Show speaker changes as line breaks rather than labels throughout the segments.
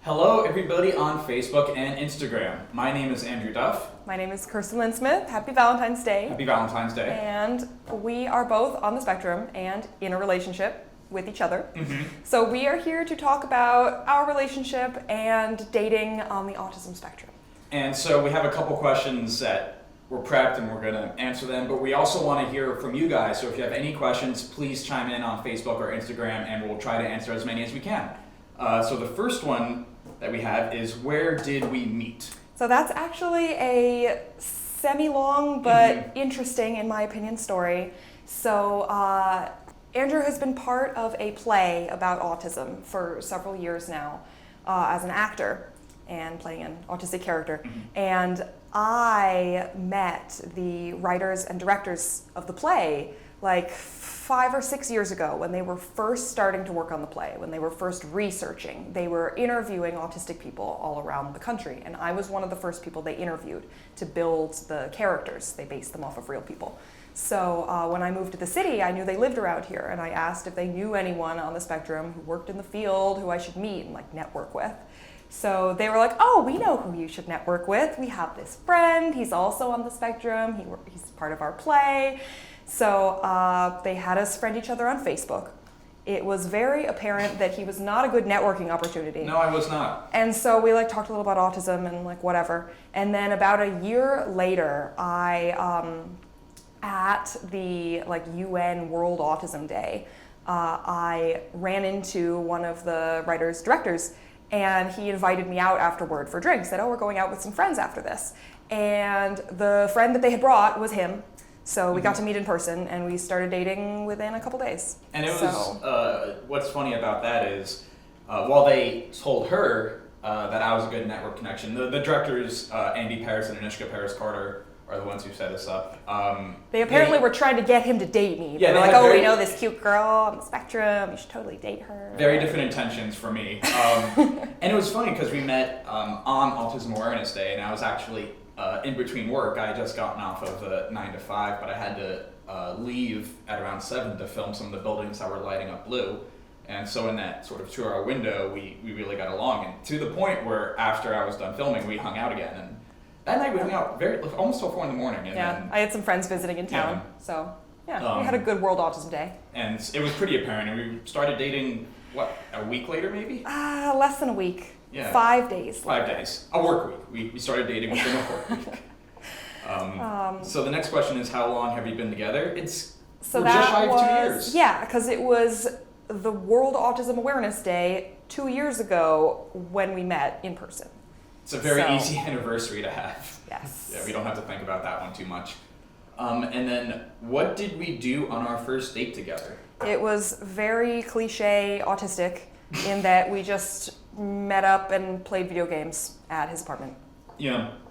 Hello everybody on Facebook and Instagram. My name is Andrew Duff.
My name is Kirsten Lindsmith. Happy Valentine's Day.
Happy Valentine's Day.
And we are both on the spectrum and in a relationship with each other.
Mm-hmm.
So we are here to talk about our relationship and dating on the autism spectrum.
And so we have a couple questions that we're prepped and we're going to answer them, but we also want to hear from you guys. So if you have any questions, please chime in on Facebook or Instagram and we'll try to answer as many as we can. So the first one that we have is, where did we meet?
So that's actually a semi-long but interesting, in my opinion, story. So Andrew has been part of a play about autism for several years now as an actor and playing an autistic character. And I met the writers and directors of the play like 5 or 6 years ago when they were first starting to work on the play, when they were first researching. They were interviewing autistic people all around the country, and I was one of the first people they interviewed to build the characters. They based them off of real people. So when I moved to the city, I knew they lived around here, and I asked if they knew anyone on the spectrum who worked in the field who I should meet and like network with. So they were like, oh, we know who you should network with. We have this friend, he's also on the spectrum, he's part of our play. So they had us friend each other on Facebook. It was very apparent that he was not a good networking opportunity.
No, I was not.
And so we like talked a little about autism and like whatever. And then about a year later, I at the like UN World Autism Day, I ran into one of the writers directors, and he invited me out afterward for drinks. Said, oh, we're going out with some friends after this. And the friend that they had brought was him. So we got to meet in person, and we started dating within a couple days.
And it was, what's funny about that is, while they told her that I was a good network connection, the directors, Andy Paris and Anishka Paris-Carter, are the ones who set us up.
They apparently were trying to get him to date me.
Yeah,
they were like, oh, we know this cute girl on the spectrum, you should totally date her.
Very different intentions for me. And it was funny because we met on Autism Awareness Day, and I was actually in between work. I had just gotten off of the 9 to 5, but I had to leave at around 7 to film some of the buildings that were lighting up blue. And so in that sort of 2-hour window, we really got along. And to the point where after I was done filming, we hung out again. And that night we hung out almost till 4 in the morning. And
yeah, I had some friends visiting in town. Yeah. So yeah, we had a good World Autism Day.
And it was pretty apparent. And we started dating, what, a week later maybe?
Less than a week.
Yeah.
5 days.
5 days. A work week. We started dating within a work week. So the next question is, how long have you been together? We're just shy of 2 years.
Yeah, because it was the World Autism Awareness Day 2 years ago when we met in person.
It's a very easy anniversary to have.
Yes.
Yeah, we don't have to think about that one too much. And then, what did we do on our first date together?
It was very cliche autistic in that we just met up and played video games at his apartment.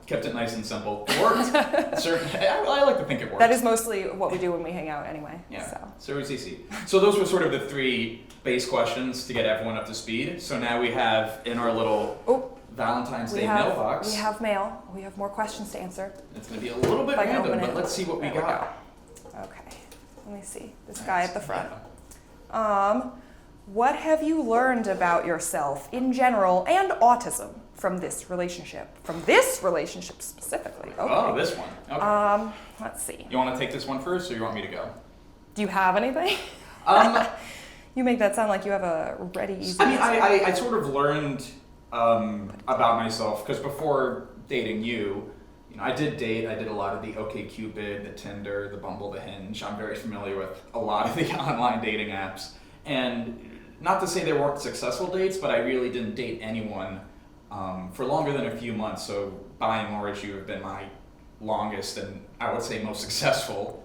Kept it nice and simple. It worked. Certainly, I like to think it worked.
That is mostly what we do when we hang out anyway.
Yeah, so it was easy. So those were sort of the 3 base questions to get everyone up to speed. So now we have in our little Valentine's Day mailbox.
We have mail. We have more questions to answer.
It's going to be a little bit random, but let's see what we got.
Okay, let me see. This guy at the front. What have you learned about yourself in general and autism from this relationship? From this relationship specifically. Okay.
Oh, this one. Okay.
Let's see.
You want to take this one first, or you want me to go?
Do you have anything? You make that sound like you have a ready, easy
I mean, I sort of learned about myself, because before dating you, I did date. I did a lot of the OkCupid, the Tinder, the Bumble, the Hinge. I'm very familiar with a lot of the online dating apps. And not to say they weren't successful dates, but I really didn't date anyone for longer than a few months. So by and large, you have been my longest and I would say most successful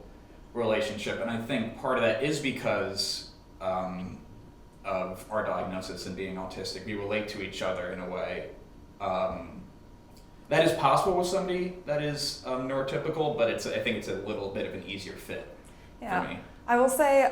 relationship. And I think part of that is because of our diagnosis and being autistic. We relate to each other in a way that is possible with somebody that is neurotypical, but I think it's a little bit of an easier fit for me.
I will say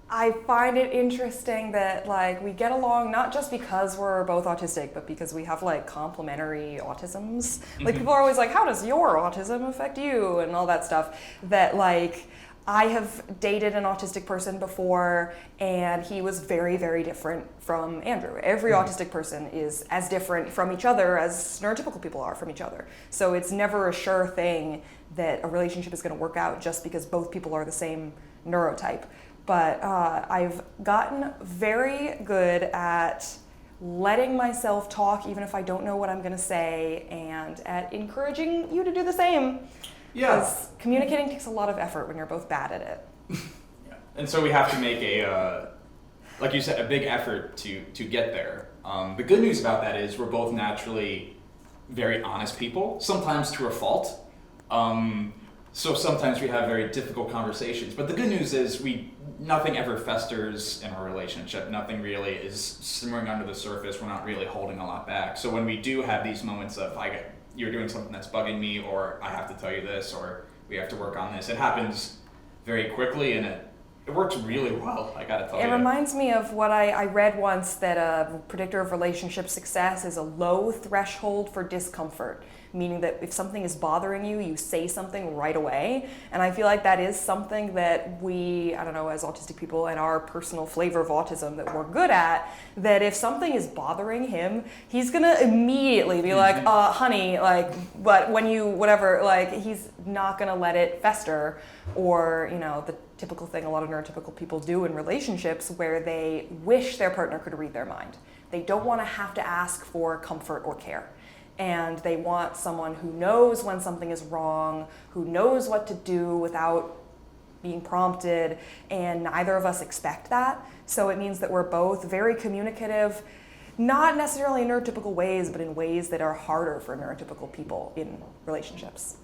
I find it interesting that like we get along not just because we're both autistic, but because we have like complementary autisms. Like people are always like, how does your autism affect you and all that stuff. That like I have dated an autistic person before, and he was very, very different from Andrew. Every autistic person is as different from each other as neurotypical people are from each other. So it's never a sure thing that a relationship is going to work out just because both people are the same neurotype. But I've gotten very good at letting myself talk even if I don't know what I'm going to say, and at encouraging you to do the same.
Yeah.
Because communicating takes a lot of effort when you're both bad at it.
Yeah. And so we have to make like you said, a big effort to get there. The good news about that is we're both naturally very honest people, sometimes to a fault. So sometimes we have very difficult conversations. But the good news is nothing ever festers in our relationship. Nothing really is simmering under the surface. We're not really holding a lot back. So when we do have these moments of you're doing something that's bugging me, or I have to tell you this, or we have to work on this, it happens very quickly, and it works really well, I gotta tell you.
It reminds me of what I read once, that a predictor of relationship success is a low threshold for discomfort, meaning that if something is bothering you, you say something right away. And I feel like that is something that we, I don't know, as autistic people and our personal flavor of autism that we're good at, that if something is bothering him, he's gonna immediately be like, honey, like, but when you, whatever, like, he's not gonna let it fester. Or, you know, the typical thing a lot of neurotypical people do in relationships where they wish their partner could read their mind. They don't want to have to ask for comfort or care. And they want someone who knows when something is wrong, who knows what to do without being prompted, and neither of us expect that. So it means that we're both very communicative, not necessarily in neurotypical ways, but in ways that are harder for neurotypical people in relationships.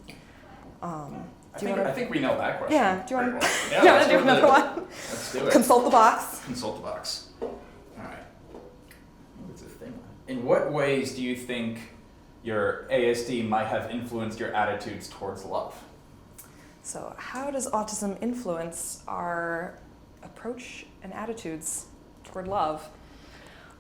I think we know that question.
Yeah, do you want
to
to do another one?
Let's do it.
Consult the box.
Consult the box. All right. What's this thing? In what ways do you think your ASD might have influenced your attitudes towards love?
So how does autism influence our approach and attitudes toward love?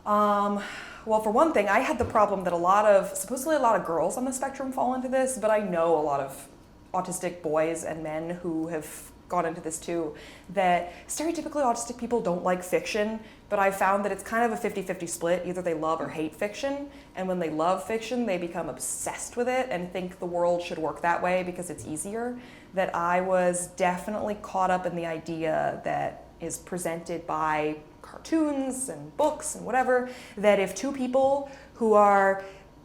Well, for one thing, I had the problem that supposedly a lot of girls on the spectrum fall into this, but I know a lot of autistic boys and men who have gone into this too, that stereotypically autistic people don't like fiction, but I found that it's kind of a 50-50 split. Either they love or hate fiction, and when they love fiction, they become obsessed with it and think the world should work that way because it's easier. That I was definitely caught up in the idea that is presented by cartoons and books and whatever, that if two people who are,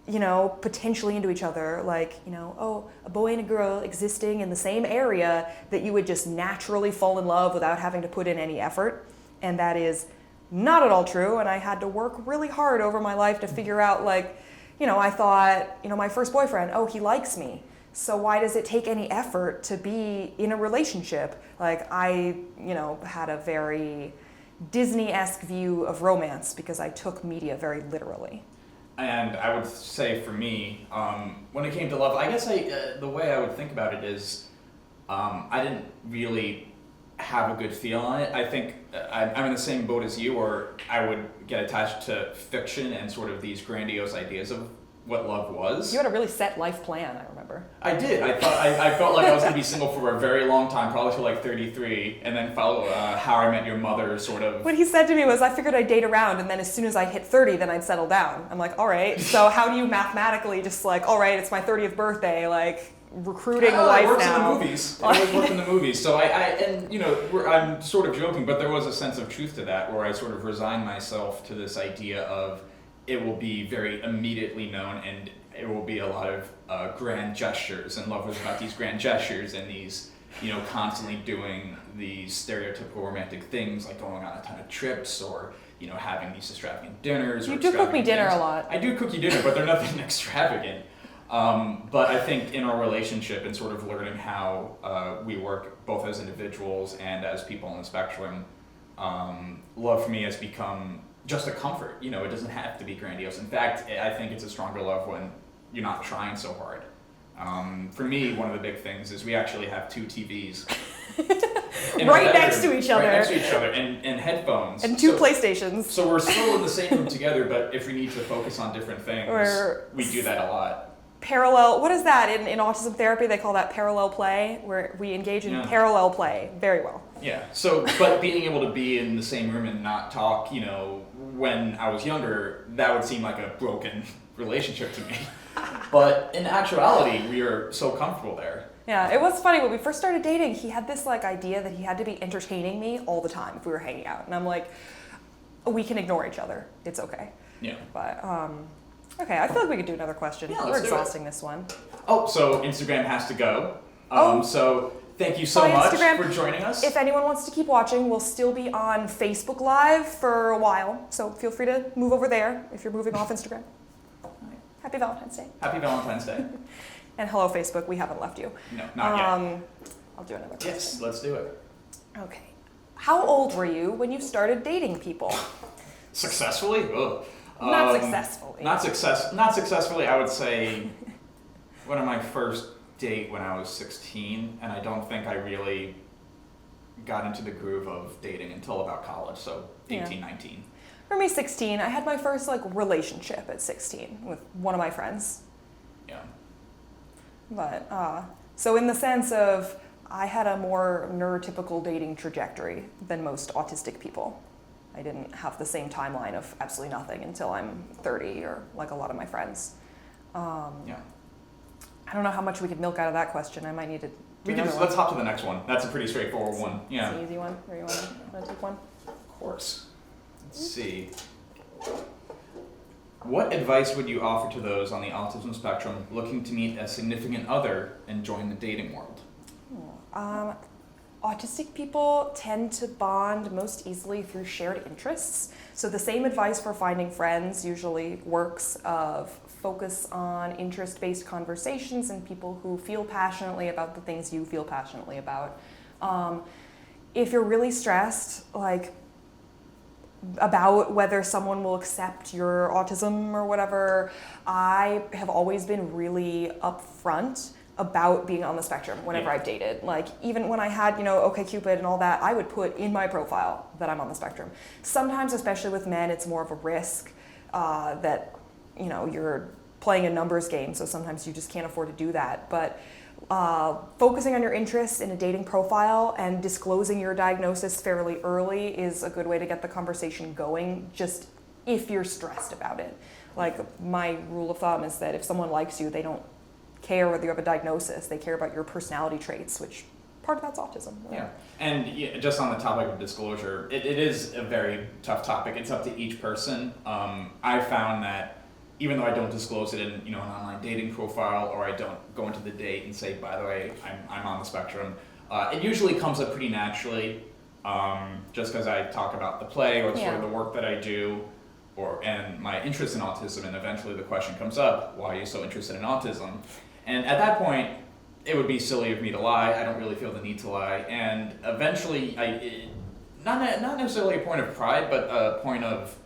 you know, potentially into each other, like, you know, a boy and a girl existing in the same area, that you would just naturally fall in love without having to put in any effort. And that is not at all true. And I had to work really hard over my life to figure out, like, you know, I thought, you know, my first boyfriend, he likes me. So why does it take any effort to be in a relationship? Like, I, you know, had a very Disney-esque view of romance because I took media very literally.
And I would say for me, when it came to love, I guess the way I would think about it is I didn't really have a good feel on it. I think I'm in the same boat as you, or I would get attached to fiction and sort of these grandiose ideas of what love was.
You had a really set life plan, I remember.
I did. I felt like I was going to be single for a very long time, probably till like 33, and then follow How I Met Your Mother sort of.
What he said to me was, I figured I'd date around, and then as soon as I hit 30, then I'd settle down. I'm like, all right, so how do you mathematically just like, all right, it's my 30th birthday, like, recruiting a wife now.
It works in the movies. It always worked in the movies. So and you know, I'm sort of joking, but there was a sense of truth to that, where I sort of resigned myself to this idea of it will be very immediately known, and it will be a lot of grand gestures, and love was about these grand gestures and these, you know, constantly doing these stereotypical romantic things, like going on a ton of trips, or, you know, having these extravagant dinners.
You do cook me dinner a lot.
I do cook you dinner, but they're nothing extravagant. But I think in our relationship and sort of learning how we work both as individuals and as people on the spectrum, love for me has become just a comfort. You know, it doesn't have to be grandiose. In fact, I think it's a stronger love when you're not trying so hard. For me, one of the big things is we actually have two TVs.
Right next to each other.
Right next to each other, and headphones.
And two PlayStations.
So we're still in the same room together, but if we need to focus on different things, we do that a lot.
parallel, what is that? In autism therapy, they call that parallel play, where we engage in parallel play very well.
Yeah. So, but being able to be in the same room and not talk, when I was younger, that would seem like a broken relationship to me. But in actuality, we are so comfortable there.
Yeah, it was funny when we first started dating. He had this idea that he had to be entertaining me all the time if we were hanging out, and I'm like, we can ignore each other. It's okay.
Yeah.
But okay, I feel like we could do another question.
Yeah,
we're exhausting this one.
Oh, so Instagram has to go. So thank you so
Bye,
much
Instagram.
for joining us.
If anyone wants to keep watching, we'll still be on Facebook Live for a while, so feel free to move over there if you're moving off Instagram. Happy Valentine's Day.
Happy Valentine's Day.
And hello, Facebook. We haven't left you.
No, not yet.
I'll do another question.
Yes, let's do it.
Okay. How old were you when you started dating people?
Successfully? Ugh.
Not successfully.
Not successfully. I would say one of my first date when I was 16, and I don't think I really got into the groove of dating until about college, so 18, 19.
For me, 16. I had my first relationship at 16 with one of my friends.
Yeah.
But so in the sense of I had a more neurotypical dating trajectory than most autistic people. I didn't have the same timeline of absolutely nothing until I'm 30, or like a lot of my friends.
Yeah.
I don't know how much we could milk out of that question. I might need to.
Let's hop to the next one. That's a pretty straightforward one. Yeah.
It's an easy one. Or you want to take one?
Of course. Let's see. What advice would you offer to those on the autism spectrum looking to meet a significant other and join the dating world?
Autistic people tend to bond most easily through shared interests. So the same advice for finding friends usually works of focus on interest-based conversations and people who feel passionately about the things you feel passionately about. If you're really stressed, about whether someone will accept your autism or whatever, I have always been really upfront about being on the spectrum whenever I've dated. Even when I had, OkCupid and all that, I would put in my profile that I'm on the spectrum. Sometimes, especially with men, it's more of a risk that, you're playing a numbers game, so sometimes you just can't afford to do that. But focusing on your interests in a dating profile and disclosing your diagnosis fairly early is a good way to get the conversation going, just if you're stressed about it. My rule of thumb is that if someone likes you, they don't care whether you have a diagnosis. They care about your personality traits, which part of that's autism.
Yeah. And just on the topic of disclosure, it is a very tough topic. It's up to each person. I found that even though I don't disclose it in an online dating profile, or I don't go into the date and say, by the way, I'm on the spectrum, it usually comes up pretty naturally, just because I talk about the play or sort of the work that I do, and my interest in autism, and eventually the question comes up, why are you so interested in autism? And at that point, it would be silly of me to lie. I don't really feel the need to lie, and eventually, not necessarily a point of pride, but a point of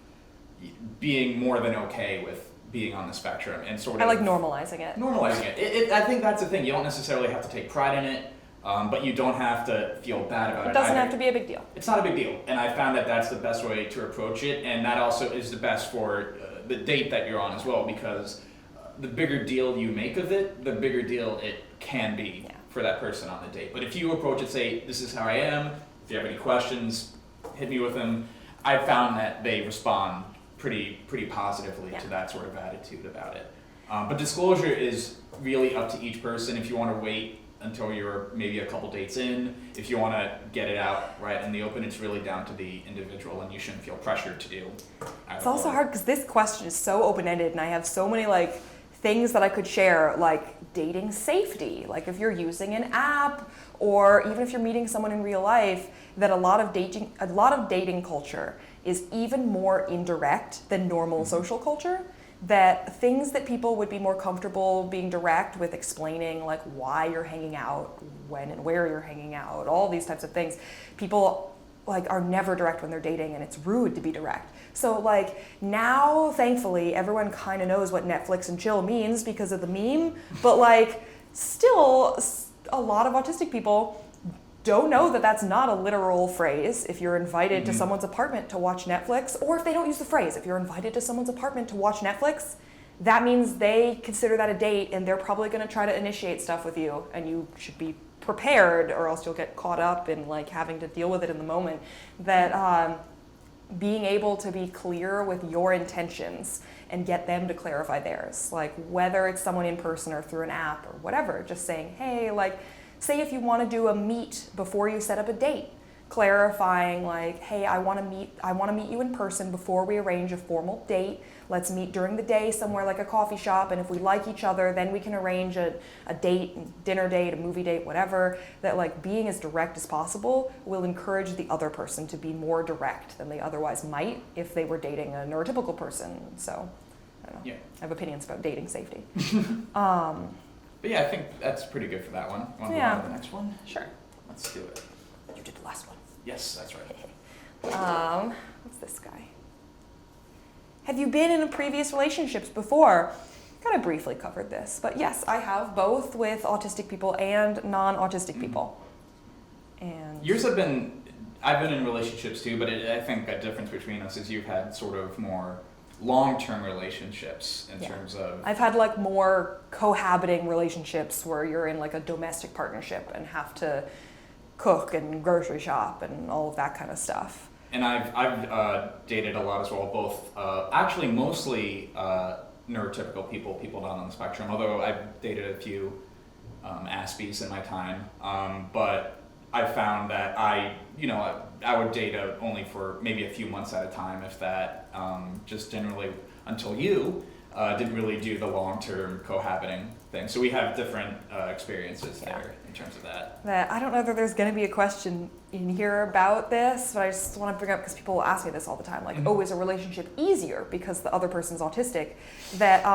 being more than okay with being on the spectrum and sort of...
I like normalizing it.
Normalizing it. I think that's the thing. You don't necessarily have to take pride in it, but you don't have to feel bad about it.
It doesn't have to be a big deal.
It's not a big deal. And I found that that's the best way to approach it, and that also is the best for the date that you're on as well, because the bigger deal you make of it, the bigger deal it can be for that person on the date. But if you approach it, say, this is how I am, if you have any questions, hit me with them, I've found that they respond pretty positively to that sort of attitude about it. But disclosure is really up to each person. If you want to wait until you're maybe a couple dates in, if you want to get it out right in the open, it's really down to the individual, and you shouldn't feel pressured to do.
It's also hard because this question is so open-ended, and I have so many things that I could share, like dating safety, like if you're using an app, or even if you're meeting someone in real life, that a lot of dating culture is even more indirect than normal social culture, that things that people would be more comfortable being direct with, explaining why you're hanging out, when and where you're hanging out, all these types of things, people are never direct when they're dating, and it's rude to be direct. So now, thankfully, everyone kind of knows what Netflix and chill means because of the meme, but still a lot of autistic people don't know that that's not a literal phrase. If you're invited to someone's apartment to watch Netflix, or if they don't use the phrase, if you're invited to someone's apartment to watch Netflix, that means they consider that a date, and they're probably going to try to initiate stuff with you, and you should be prepared, or else you'll get caught up in like having to deal with it in the moment. That being able to be clear with your intentions and get them to clarify theirs, like whether it's someone in person or through an app or whatever, just saying, hey, like, say if you want to do a meet before you set up a date, clarifying like, hey, I want to meet you in person before we arrange a formal date. Let's meet during the day somewhere like a coffee shop, and if we like each other, then we can arrange a date, dinner date, a movie date, whatever. That like being as direct as possible will encourage the other person to be more direct than they otherwise might if they were dating a neurotypical person. So, I don't know.
Yeah.
I have opinions about dating safety.
But yeah, I think that's pretty good for that one. Want to go on to the next one?
Sure.
Let's do it.
You did the last one.
Yes, that's right.
What's this guy? Have you been in previous relationships before? Kind of briefly covered this, but yes, I have, both with autistic people and non-autistic people. And
yours have been, I've been in relationships too, but I think a difference between us is you've had sort of more long-term relationships in terms of...
I've had like more cohabiting relationships where you're in like a domestic partnership and have to cook and grocery shop and all of that kind of stuff.
And I've dated a lot as well, both actually mostly neurotypical people down on the spectrum, although I've dated a few Aspies in my time. But I found that I would date only for maybe a few months at a time, if that, just generally until you didn't really do the long-term cohabiting thing. So we have different experiences there in terms of that.
I don't know that there's going to be a question in here about this, but I just want to bring up, because people will ask me this all the time, like, oh, is a relationship easier because the other person's autistic? That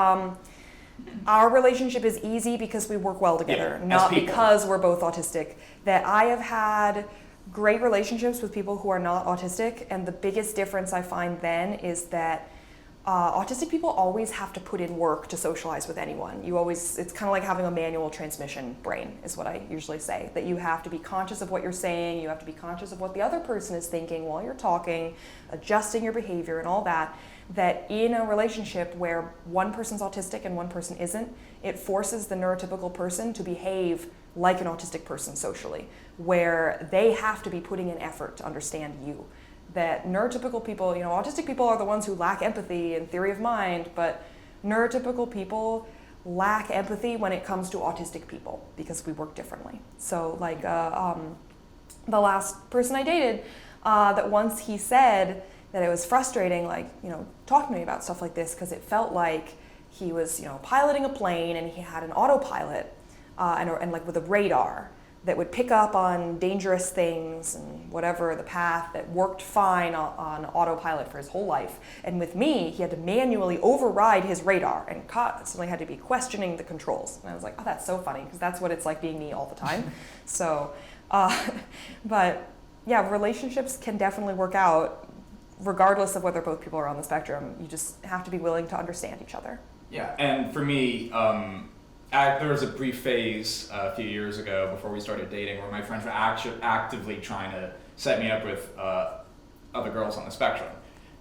our relationship is easy because we work well together, not because we're both autistic. That I have had great relationships with people who are not autistic, and the biggest difference I find then is that autistic people always have to put in work to socialize with anyone. It's kind of like having a manual transmission brain, is what I usually say. That you have to be conscious of what you're saying, you have to be conscious of what the other person is thinking while you're talking, adjusting your behavior and all that. That in a relationship where one person's autistic and one person isn't, it forces the neurotypical person to behave like an autistic person socially, where they have to be putting in effort to understand you. That neurotypical people, autistic people are the ones who lack empathy and theory of mind, but neurotypical people lack empathy when it comes to autistic people because we work differently. So like the last person I dated, that once he said that it was frustrating, like, talking to me about stuff like this, because it felt like he was, piloting a plane and he had an autopilot and like with a radar that would pick up on dangerous things and whatever the path, that worked fine on autopilot for his whole life. And with me, he had to manually override his radar and constantly had to be questioning the controls. And I was like, oh, that's so funny, because that's what it's like being me all the time. So, but yeah, relationships can definitely work out regardless of whether both people are on the spectrum. You just have to be willing to understand each other.
Yeah, and for me, there was a brief phase a few years ago before we started dating where my friends were actively trying to set me up with other girls on the spectrum.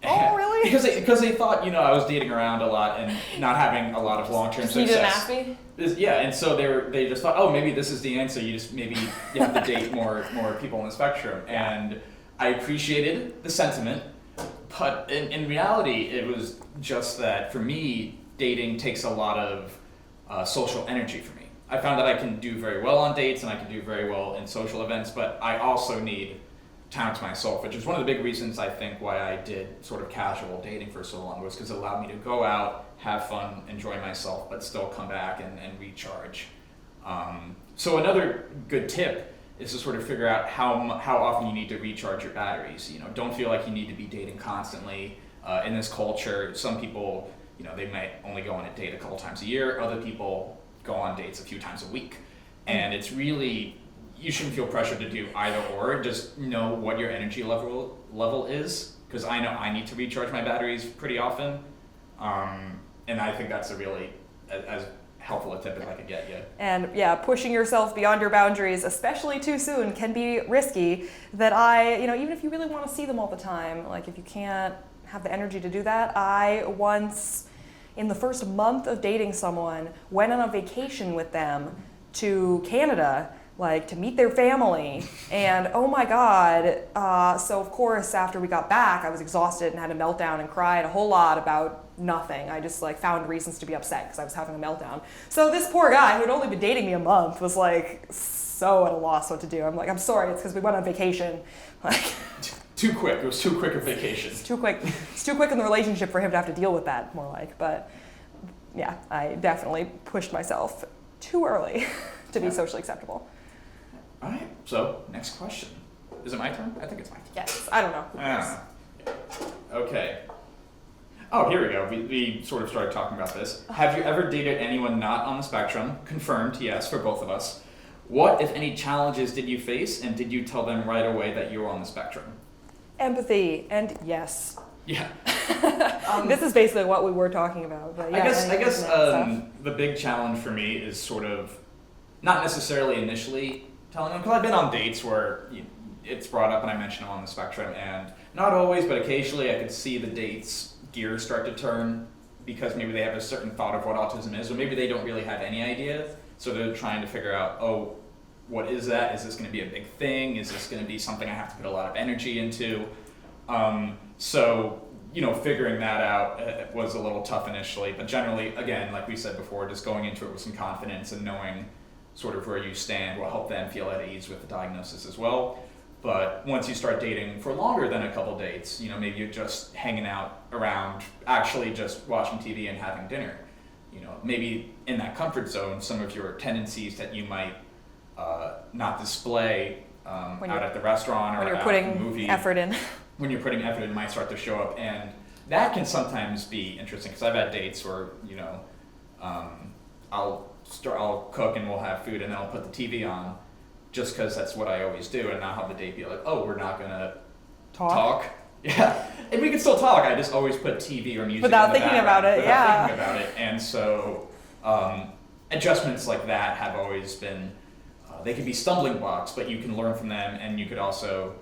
Oh, really?
Because they thought, I was dating around a lot and not having a lot of long-term success.
You didn't ask me?
Yeah, and so they just thought, oh, maybe this is the answer. You have to date more people on the spectrum. And I appreciated the sentiment, but in reality, it was just that for me, dating takes a lot of social energy for me. I found that I can do very well on dates and I can do very well in social events, but I also need time to myself, which is one of the big reasons I think why I did sort of casual dating for so long, was because it allowed me to go out, have fun, enjoy myself, but still come back and recharge. So another good tip is to sort of figure out how often you need to recharge your batteries. Don't feel like you need to be dating constantly. In this culture, some people, they might only go on a date a couple times a year. Other people go on dates a few times a week. And it's really, you shouldn't feel pressured to do either or. Just know what your energy level is, because I know I need to recharge my batteries pretty often. And I think that's a really as helpful a tip as I could get you. And
yeah, pushing yourself beyond your boundaries, especially too soon, can be risky. That even if you really want to see them all the time, like if you can't have the energy to do that, I once in the first month of dating someone, went on a vacation with them to Canada, like to meet their family. And oh my God. So of course, after we got back, I was exhausted and had a meltdown and cried a whole lot about nothing. I just like found reasons to be upset because I was having a meltdown. So this poor guy who had only been dating me a month was like so at a loss what to do. I'm like, I'm sorry, it's because we went on vacation. Like
Too quick. It was too quick a vacation.
It's too quick. It's too quick in the relationship for him to have to deal with that, more like. But yeah, I definitely pushed myself too early to be socially acceptable.
All right. So next question. Is it my turn? I think it's my turn.
Yes. I don't know.
I don't know. Okay. Oh, here we go. We sort of started talking about this. Have you ever dated anyone not on the spectrum? Confirmed, yes, for both of us. What, if any, challenges did you face, and did you tell them right away that you were on the spectrum?
Empathy and yes.
Yeah.
This is basically what we were talking about. But yeah,
I guess the big challenge for me is sort of not necessarily initially telling them, because I've been on dates where it's brought up and I mention I'm on the spectrum, and not always, but occasionally I could see the dates gears start to turn because maybe they have a certain thought of what autism is, or maybe they don't really have any idea. So they're trying to figure out, oh, what is that? Is this going to be a big thing? Is this going to be something I have to put a lot of energy into? So, figuring that out was a little tough initially, but generally, again, like we said before, just going into it with some confidence and knowing sort of where you stand will help them feel at ease with the diagnosis as well. But once you start dating for longer than a couple dates, maybe you're just hanging out around, actually just watching TV and having dinner. Maybe in that comfort zone, some of your tendencies that you might not display out at the restaurant or
when you're
at
putting
the movie.
effort in.
When you're putting effort in, might start to show up, and that can sometimes be interesting because I've had dates where I'll cook and we'll have food and then I'll put the TV on just because that's what I always do, and not have the date be like, oh, we're not gonna talk. Yeah, and we can still talk. I just always put TV or music
without
in the
thinking
background
about it.
without thinking about it, and so adjustments like that have always been. They can be stumbling blocks, but you can learn from them, and you could also,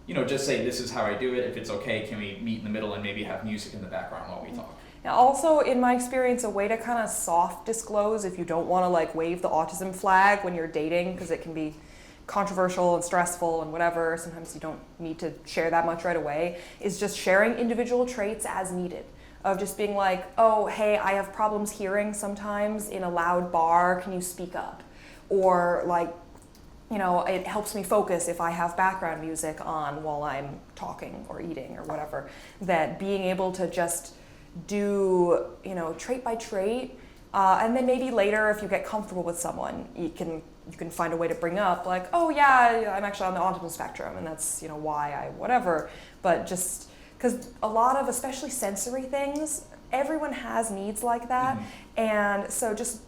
just say, this is how I do it. If it's okay, can we meet in the middle and maybe have music in the background while we talk?
Now, also, in my experience, a way to kind of soft disclose if you don't want to like wave the autism flag when you're dating, because it can be controversial and stressful and whatever, sometimes you don't need to share that much right away, is just sharing individual traits as needed. Of just being like, oh, hey, I have problems hearing sometimes in a loud bar, can you speak up? Or like, it helps me focus if I have background music on while I'm talking or eating or whatever. That being able to just do, trait by trait, and then maybe later if you get comfortable with someone, you can find a way to bring up like, oh yeah, I'm actually on the autism spectrum, and that's why I whatever. But just because a lot of, especially sensory things, everyone has needs like that, and so just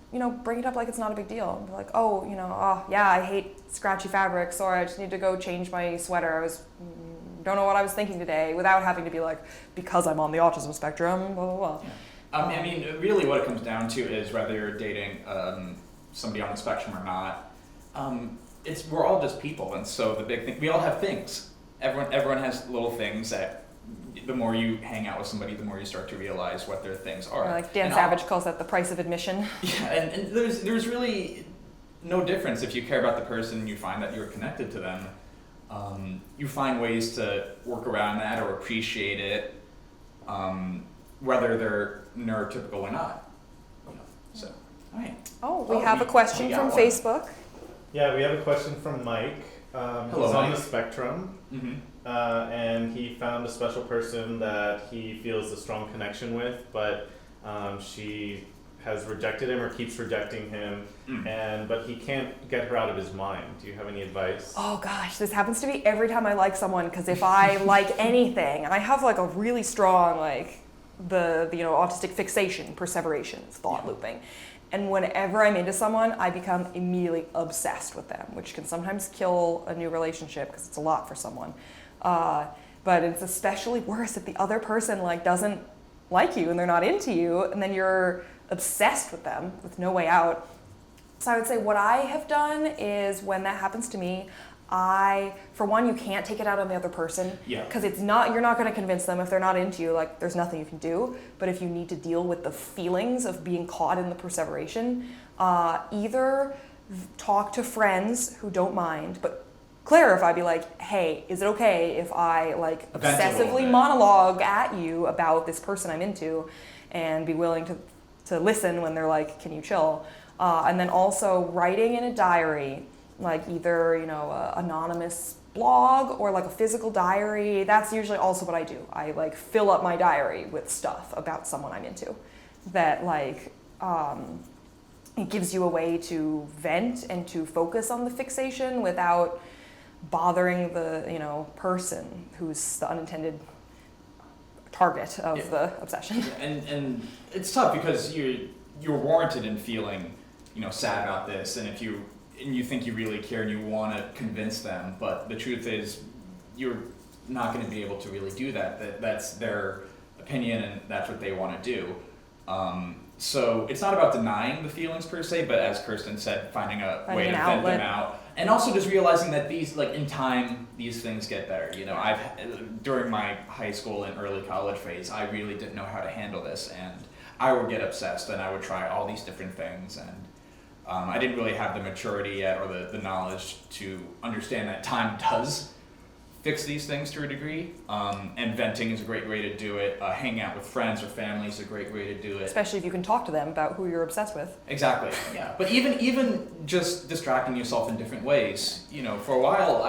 bring it up like it's not a big deal. Be like, oh, yeah, I hate scratchy fabrics, or I just need to go change my sweater. Don't know what I was thinking today, without having to be like, because I'm on the autism spectrum, blah blah blah.
Yeah. Really, what it comes down to is whether you're dating somebody on the spectrum or not. We're all just people, and so the big thing, we all have things. Everyone has little things that. The more you hang out with somebody, the more you start to realize what their things are.
Or like Dan Savage calls that the price of admission.
Yeah, and there's really no difference if you care about the person and you find that you're connected to them. You find ways to work around that or appreciate it, whether they're neurotypical or not. So, all right.
Oh, we have a question from Facebook.
Yeah, we have a question from Mike.
Hello,
he's on
Mike.
the spectrum.
Mm-hmm.
And he found a special person that he feels a strong connection with, but she has rejected him or keeps rejecting him, but he can't get her out of his mind. Do you have any advice?
Oh gosh, this happens to me every time I like someone, because if I like anything, and I have like a really strong the autistic fixation, perseveration, thought looping. And whenever I'm into someone, I become immediately obsessed with them, which can sometimes kill a new relationship because it's a lot for someone. But it's especially worse if the other person doesn't like you and they're not into you, and then you're obsessed with them with no way out. So I would say what I have done is when that happens to me, For one, you can't take it out on the other person.
Yeah.
Because you're not going to convince them if they're not into you, like there's nothing you can do. But if you need to deal with the feelings of being caught in the perseveration, either talk to friends who don't mind, but clarify, be like, hey, is it okay if I like
Vent a little
obsessively
bit.
monologue at you about this person I'm into, and be willing to listen when they're like, can you chill? And then also writing in a diary, like either, anonymous blog or like a physical diary. That's usually also what I do. I like fill up my diary with stuff about someone I'm into that like, it gives you a way to vent and to focus on the fixation without bothering the, person who's the unintended target of the obsession.
And it's tough because you're warranted in feeling, sad about this, and if you think you really care and you want to convince them, but the truth is you're not going to be able to really do that. That's their opinion and that's what they want to do. So it's not about denying the feelings per se, but as Kirsten said, finding a way to vent them out. And also just realizing that these, like in time, these things get better. During my high school and early college phase, I really didn't know how to handle this, and I would get obsessed and I would try all these different things, and I didn't really have the maturity yet or the knowledge to understand that time does fix these things to a degree, and venting is a great way to do it. Hanging out with friends or family is a great way to do it.
Especially if you can talk to them about who you're obsessed with.
Exactly, yeah. But even just distracting yourself in different ways. For a while,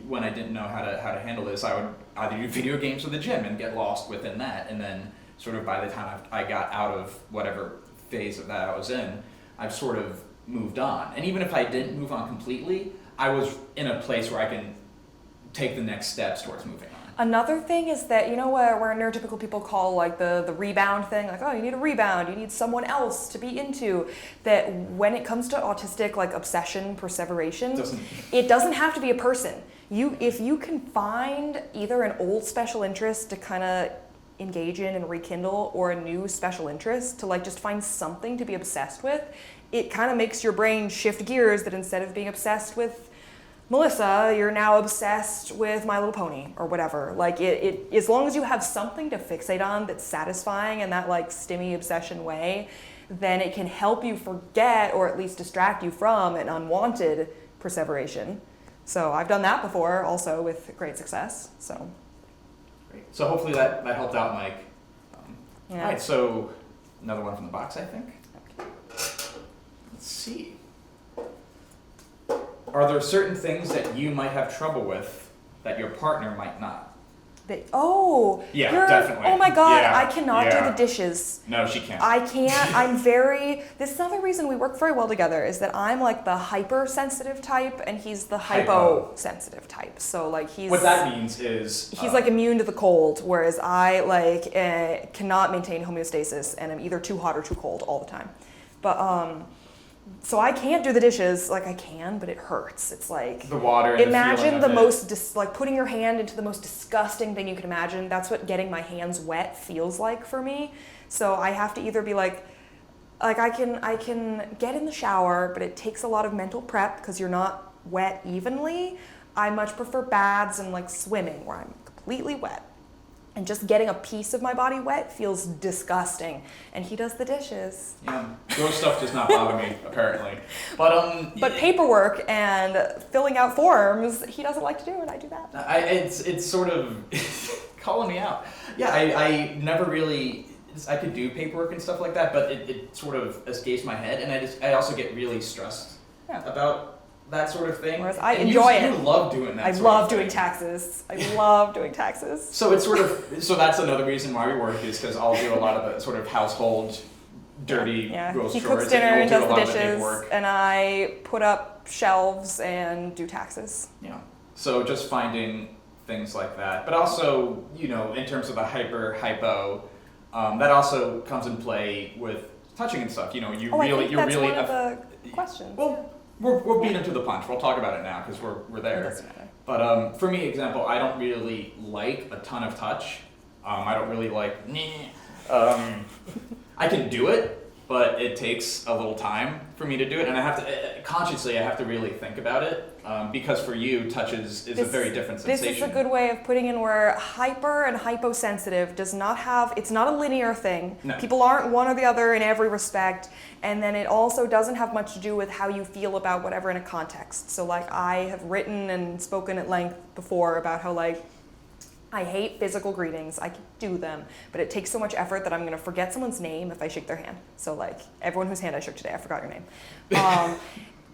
when I didn't know how to handle this, I would either do video games or the gym and get lost within that, and then sort of by the time I got out of whatever phase of that I was in, I've sort of moved on. And even if I didn't move on completely, I was in a place where I can take the next steps towards moving on.
Another thing is that, where neurotypical people call like the rebound thing, like, oh, you need a rebound, you need someone else to be into, that when it comes to autistic like obsession, perseveration, it doesn't have to be a person. If you can find either an old special interest to kind of engage in and rekindle, or a new special interest to like just find something to be obsessed with, it kind of makes your brain shift gears, that instead of being obsessed with Melissa, you're now obsessed with My Little Pony or whatever. Like it as long as you have something to fixate on that's satisfying in that like stimmy obsession way, then it can help you forget or at least distract you from an unwanted perseveration. So I've done that before also with great success. So
great. So hopefully that helped out, Mike.
Yeah.
All right, so another one from the box, I think.
Okay.
Let's see. Are there certain things that you might have trouble with that your partner might not? Yeah, definitely.
Oh my God,
Yeah,
I cannot do
yeah.
the dishes.
No, she can't.
I can't. This is another reason we work very well together, is that I'm like the hypersensitive type and he's the hyposensitive type. So like
what that means is
he's like immune to the cold, whereas I like cannot maintain homeostasis and I'm either too hot or too cold all the time. But so I can't do the dishes. Like I can, but it hurts. It's like
the water. And
imagine
the
most like putting your hand into the most disgusting thing you can imagine. That's what getting my hands wet feels like for me. So I have to either be like I can get in the shower, but it takes a lot of mental prep because you're not wet evenly. I much prefer baths and like swimming where I'm completely wet. And just getting a piece of my body wet feels disgusting. And he does the dishes.
Yeah, gross stuff does not bother me, apparently. But
paperwork and filling out forms, he doesn't like to do, and I do that.
It's sort of calling me out. Yeah, I never really. I could do paperwork and stuff like that, but it sort of escapes my head, and I also get really stressed about that sort of thing.
Whereas I enjoy it.
You love doing that.
I love doing taxes. I love doing taxes.
So it's so that's another reason why we work, is because I'll do a lot of the sort of household dirty gross chores.
He cooks dinner and does the dishes,
work.
and I put up shelves and do taxes.
Yeah. So just finding things like that, but also in terms of the hypo, that also comes in play with touching and stuff.
I think that's one of the questions.
Well. We're beating to the punch. We'll talk about it now because we're there.
It doesn't matter.
But for me, example, I don't really like a ton of touch. I don't really like. I can do it, but it takes a little time for me to do it, and I have to consciously. I have to really think about it because for you, touch is a very different sensation.
This is a good way of putting in where hyper and hyposensitive does not have. It's not a linear thing.
No.
People aren't one or the other in every respect, and then it also doesn't have much to do with how you feel about whatever in a context. So like I have written and spoken at length before about how like I hate physical greetings. I can do them, but it takes so much effort that I'm going to forget someone's name if I shake their hand. So like everyone whose hand I shook today, I forgot your name.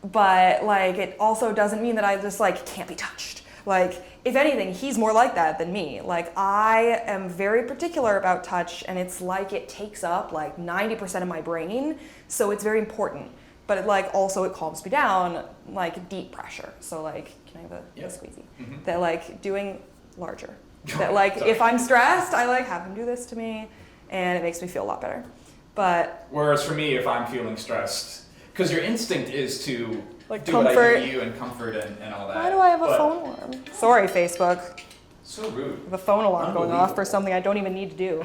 But like it also doesn't mean that I just like can't be touched. Like if anything, he's more like that than me. Like I am very particular about touch, and it's like it takes up like 90% of my brain, so it's very important. But it like also it calms me down, like deep pressure. So like, can I have a squeezy?
Mm-hmm.
That like doing larger. That like if I'm stressed, I like have him do this to me, and it makes me feel a lot better. But
whereas for me, if I'm feeling stressed, because your instinct is to
like
do
comfort.
what I do to you and comfort and all that.
Why do I have a
but
phone alarm? Sorry, Facebook.
So rude.
I have a phone alarm going off for something I don't even need to do.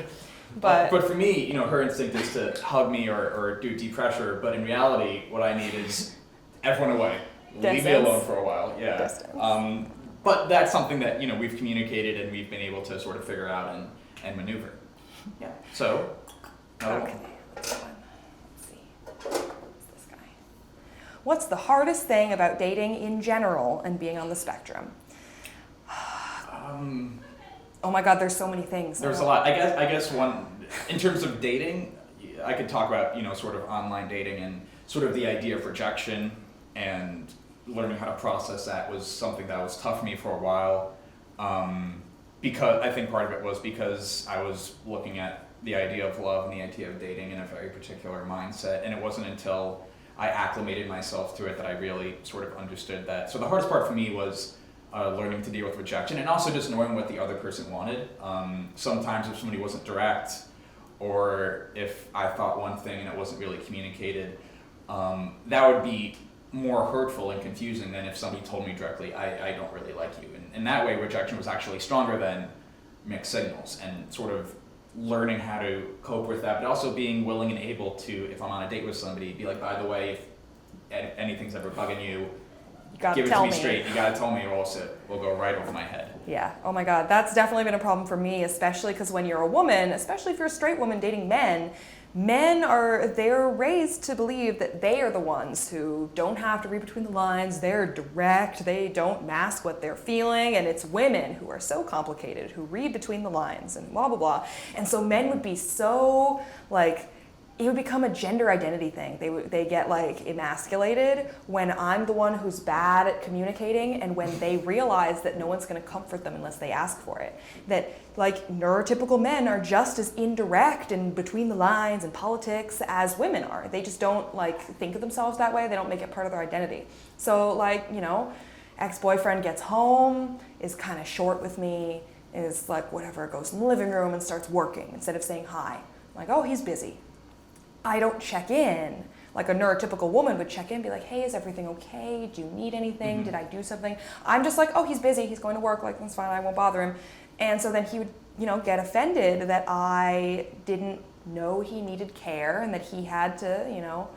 But
for me, you know, her instinct is to hug me or do deep pressure, but in reality, what I need is everyone away. Leave me alone for a while. Yeah.
Distance.
But that's something that, you know, we've communicated and we've been able to sort of figure out and maneuver. Yeah. So, another
okay.
one.
Let's see. Who's this guy? What's the hardest thing about dating in general and being on the spectrum? Oh my God, there's so many things.
There's a lot. I guess one, in terms of dating, I could talk about, you know, sort of online dating and sort of the idea of rejection, and learning how to process that was something that was tough for me for a while. Because I think part of it was because I was looking at the idea of love and the idea of dating in a very particular mindset, and it wasn't until I acclimated myself to it that I really sort of understood that. So the hardest part for me was learning to deal with rejection, and also just knowing what the other person wanted. Sometimes if somebody wasn't direct, or if I thought one thing and it wasn't really communicated, that would be more hurtful and confusing than if somebody told me directly, I don't really like you. And in that way, rejection was actually stronger than mixed signals, and sort of learning how to cope with that, but also being willing and able to, if I'm on a date with somebody, be like, by the way, if anything's ever bugging you, give it to me straight. You gotta tell me, or else it will go right over my head.
Yeah. Oh my God. That's definitely been a problem for me, especially because when you're a woman, especially if you're a straight woman dating men, they're raised to believe that they are the ones who don't have to read between the lines. They're direct. They don't mask what they're feeling. And it's women who are so complicated, who read between the lines and blah, blah, blah. And so men would be so like, it would become a gender identity thing. They get like emasculated when I'm the one who's bad at communicating, and when they realize that no one's going to comfort them unless they ask for it. That like neurotypical men are just as indirect and between the lines and politics as women are. They just don't like think of themselves that way. They don't make it part of their identity. So like, you know, ex-boyfriend gets home, is kind of short with me, is like whatever, goes in the living room and starts working instead of saying hi. I'm like, oh, he's busy. I don't check in. Like a neurotypical woman would check in, be like, hey, is everything okay? Do you need anything?
Mm-hmm.
Did I do something? I'm just like, oh, he's busy. He's going to work. Like, that's fine. I won't bother him. And so then he would, you know, get offended that I didn't know he needed care and that he had to, you know,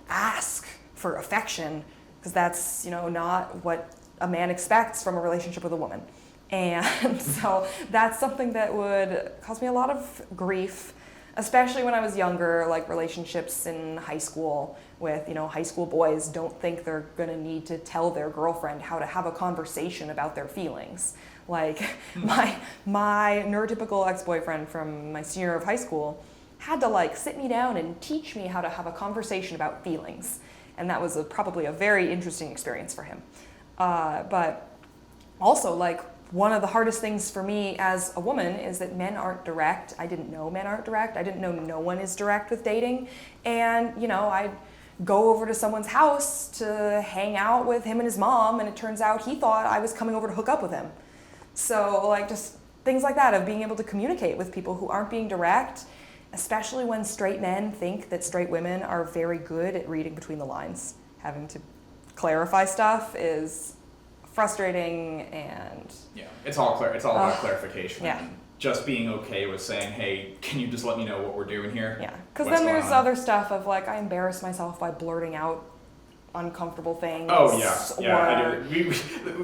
ask for affection, because that's, you know, not what a man expects from a relationship with a woman. And so that's something that would cause me a lot of grief, especially when I was younger, like relationships in high school with, you know, high school boys don't think they're gonna need to tell their girlfriend how to have a conversation about their feelings. Like my neurotypical ex-boyfriend from my senior year of high school had to like sit me down and teach me how to have a conversation about feelings. And that was probably a very interesting experience for him. But also like, one of the hardest things for me as a woman is that men aren't direct. I didn't know men aren't direct. I didn't know no one is direct with dating. And, you know, I'd go over to someone's house to hang out with him and his mom, and it turns out he thought I was coming over to hook up with him. So, like, just things like that of being able to communicate with people who aren't being direct, especially when straight men think that straight women are very good at reading between the lines. Having to clarify stuff is frustrating, and
yeah, it's all about clarification.
Yeah.
And just being okay with saying, hey, can you just let me know what we're doing here?
Yeah, because
What's
then
going
there's
on?
other stuff of like I embarrass myself by blurting out uncomfortable things.
Oh yeah, I do.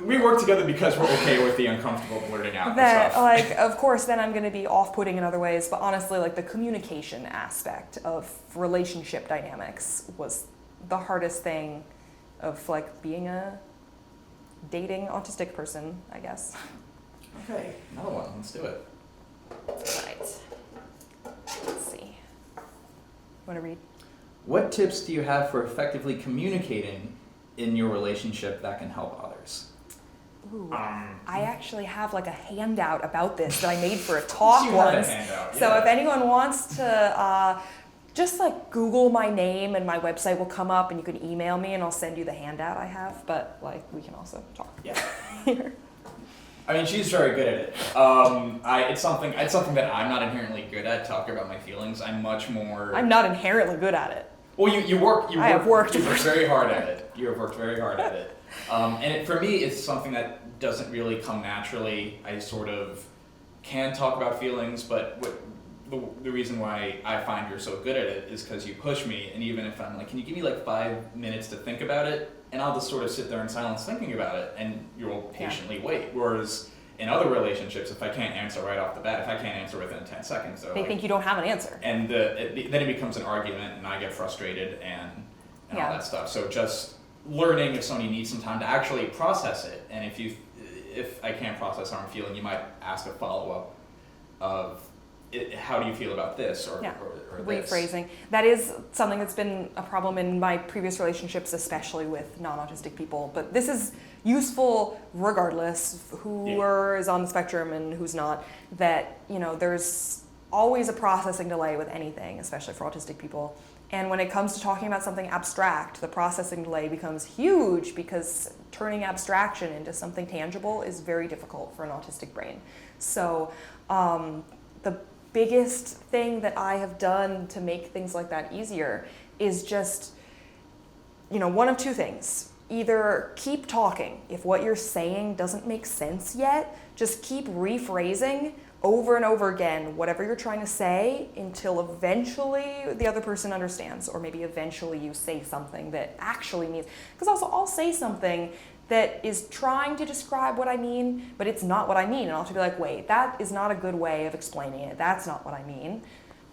We work together because we're okay with the uncomfortable blurting out
That
stuff.
like of course then I'm going to be off-putting in other ways, but honestly like the communication aspect of relationship dynamics was the hardest thing of like being a dating autistic person, I guess.
Okay, another one. Let's do it.
Right. Let's see. Want to read?
What tips do you have for effectively communicating in your relationship that can help others?
Ooh, I actually have like a handout about this that I made for a talk
You have a
once.
handout,
So
yeah.
if anyone wants to just like Google my name and my website will come up and you can email me and I'll send you the handout I have, but like we can also talk.
Yeah.
Here.
I mean, she's very good at it. It's something that I'm not inherently good at, talking about my feelings. I'm much more...
I'm not inherently good at it.
Well, you work
have worked.
You work very hard at it. You have worked very hard at it. For me, it's something that doesn't really come naturally. I sort of can talk about feelings, but the reason why I find you're so good at it is because you push me, and even if I'm like, can you give me like 5 minutes to think about it? And I'll just sort of sit there in silence thinking about it, and you'll patiently wait. Whereas in other relationships, if I can't answer right off the bat, if I can't answer within 10 seconds,
They think you don't have an answer.
and then it becomes an argument, and I get frustrated and all that stuff. So just learning if somebody needs some time to actually process it, and if I can't process how I'm feeling, you might ask a follow-up of how do you feel about this or this.
Rephrasing. That is something that's been a problem in my previous relationships, especially with non-autistic people. But this is useful regardless who is on the spectrum and who's not. That, you know, there's always a processing delay with anything, especially for autistic people. And when it comes to talking about something abstract, the processing delay becomes huge because turning abstraction into something tangible is very difficult for an autistic brain. So the biggest thing that I have done to make things like that easier is just, you know, one of two things. Either keep talking. If what you're saying doesn't make sense yet, just keep rephrasing over and over again whatever you're trying to say until eventually the other person understands, or maybe eventually you say something that actually means, because also I'll say something that is trying to describe what I mean, but it's not what I mean. And I'll have to be like, wait, that is not a good way of explaining it. That's not what I mean.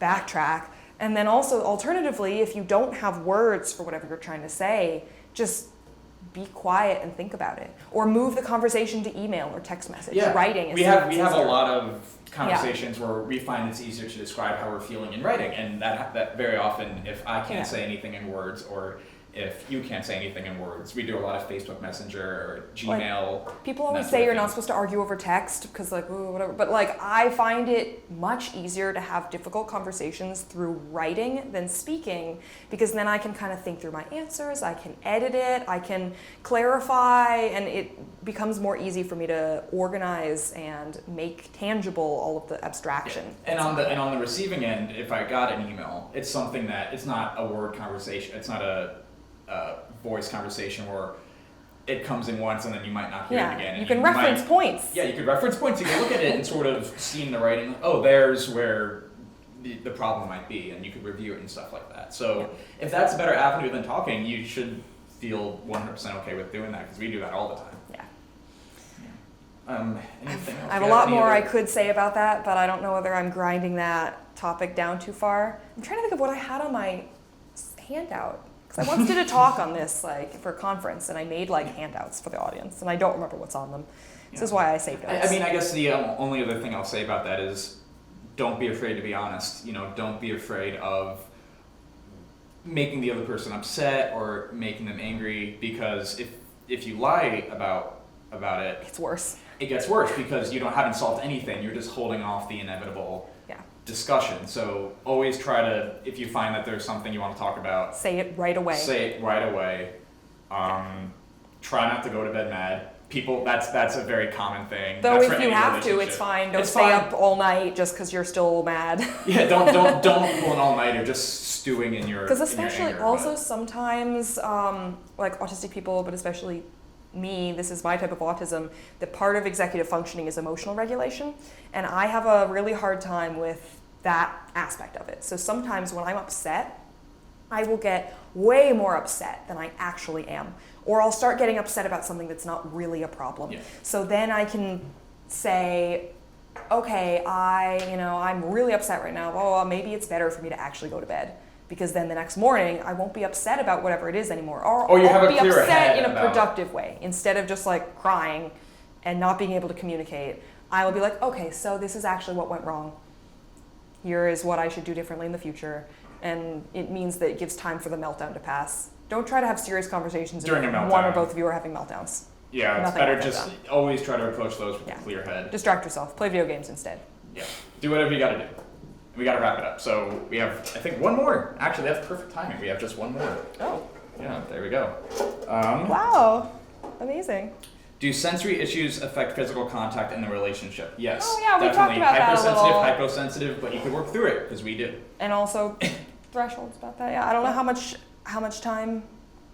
Backtrack. And then also, alternatively, if you don't have words for whatever you're trying to say, just be quiet and think about it. Or move the conversation to email or text message. Writing is
we have a lot of conversations where we find it's easier to describe how we're feeling in writing, and that very often, if I can't say anything in words, or if you can't say anything in words, we do a lot of Facebook Messenger or Gmail.
Like, people always say you're not supposed to argue over text because like, ooh, whatever. But like, I find it much easier to have difficult conversations through writing than speaking, because then I can kind of think through my answers, I can edit it, I can clarify, and it becomes more easy for me to organize and make tangible all of the abstraction.
Yeah. And on the receiving end, if I got an email, it's something that it's not a word conversation. It's not a voice conversation where it comes in once and then you might not hear it again. And
you can reference points.
Yeah, you could reference points. You can look at it and sort of see in the writing, oh, there's where the problem might be, and you could review it and stuff like that. So if that's a better avenue than talking, you should feel 100% okay with doing that, because we do that all the time. Anything else?
I have a lot more I could say about that, but I don't know whether I'm grinding that topic down too far. I'm trying to think of what I had on my handout. Because I once did a talk on this, like, for a conference, and I made, like, handouts for the audience, and I don't remember what's on them. This is why I saved notes.
I mean, I guess the only other thing I'll say about that is don't be afraid to be honest. You know, don't be afraid of making the other person upset or making them angry, because if you lie about it,
it's worse.
It gets worse because you haven't solved anything. You're just holding off the inevitable discussion. So always try to, if you find that there's something you want to talk about,
say it right away.
Try not to go to bed mad. People, that's a very common thing.
Though if you have to, it's fine. Don't stay up all night just because you're still mad.
Yeah, don't pull an all-nighter just stewing in your.
Because especially
anger,
also sometimes like autistic people, but especially me, this is my type of autism, that part of executive functioning is emotional regulation. And I have a really hard time with that aspect of it. So sometimes when I'm upset, I will get way more upset than I actually am. Or I'll start getting upset about something that's not really a problem.
Yeah.
So then I can say, okay, I'm really upset right now. Well, maybe it's better for me to actually go to bed. Because then the next morning, I won't be upset about whatever it is anymore. Or
you have
I'll
a
be
clearer
upset
head
in a
about-
productive way. Instead of just like crying and not being able to communicate, I will be like, okay, so this is actually what went wrong. Here is what I should do differently in the future. And it means that it gives time for the meltdown to pass. Don't try to have serious conversations
During
if
a meltdown.
one or both of you are having meltdowns.
Yeah, it's
Nothing
better
like
just
that.
always try to approach those with
Yeah.
a clear head.
Distract yourself. Play video games instead.
Yeah, do whatever you gotta do. We gotta wrap it up. So we have, I think, one more. Actually, that's perfect timing. We have just one more.
Oh.
Yeah, there we go.
Wow. Amazing.
Do sensory issues affect physical contact in the relationship? Yes.
Oh, yeah, we talked
definitely.
about that a little.
Hypersensitive, but you can work through it because we do.
And also thresholds about that. Yeah, I don't know how much time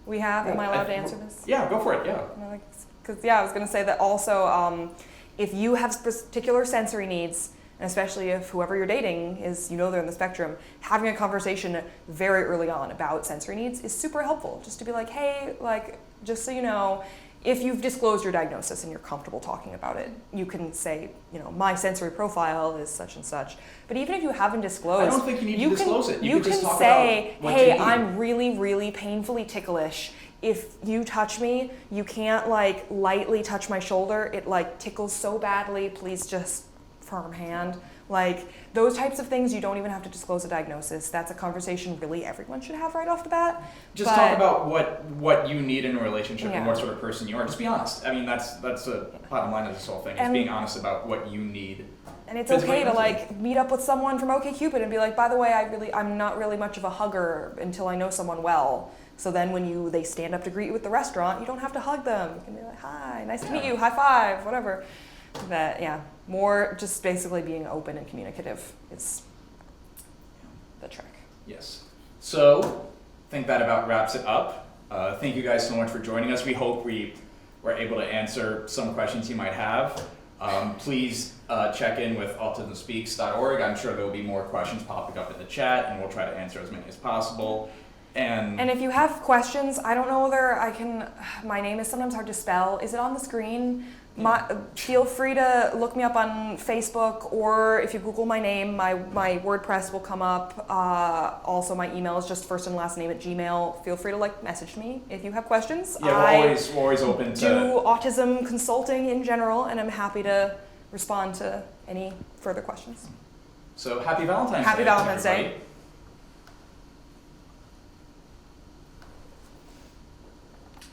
we have. Am I allowed to answer this?
Yeah, go for it. Yeah.
Because I was going to say that also, if you have particular sensory needs, and especially if whoever you're dating is, they're in the spectrum, having a conversation very early on about sensory needs is super helpful. Just to be like, hey, just so you know, if you've disclosed your diagnosis and you're comfortable talking about it, you can say, my sensory profile is such and such. But even if you haven't disclosed,
I don't think you need to disclose it.
You
can just
can
talk
say,
about what
hey,
you need.
I'm really, really painfully ticklish. If you touch me, you can't lightly touch my shoulder. It tickles so badly. Please just firm hand. Those types of things, you don't even have to disclose a diagnosis. That's a conversation really everyone should have right off the bat.
Just talk about what you need in a relationship and
Yeah.
what sort of person you are. Just be honest. I mean, that's the bottom line of this whole thing. Is
And-
being honest about what you need.
And it's
Physically
okay to
and mentally.
meet up with someone from OkCupid and be like, by the way, I'm not really much of a hugger until I know someone well. So then when they stand up to greet you at the restaurant, you don't have to hug them. You can be like, hi, nice to meet you, high five, whatever. More just basically being open and communicative is the trick.
Yes. So, I think that about wraps it up. Thank you guys so much for joining us. We hope we were able to answer some questions you might have. Please check in with autismspeaks.org. I'm sure there will be more questions popping up in the chat, and we'll try to answer as many as possible. And
if you have questions, I don't know whether I can, my name is sometimes hard to spell. Is it on the screen? Feel free to look me up on Facebook, or if you Google my name, my WordPress will come up. Also, my email is just first and last name @gmail. Feel free to message me if you have questions.
yeah, we're always open to
do autism consulting in general, and I'm happy to respond to any further questions.
So happy Valentine's Day.
Happy Valentine's Day.
everybody.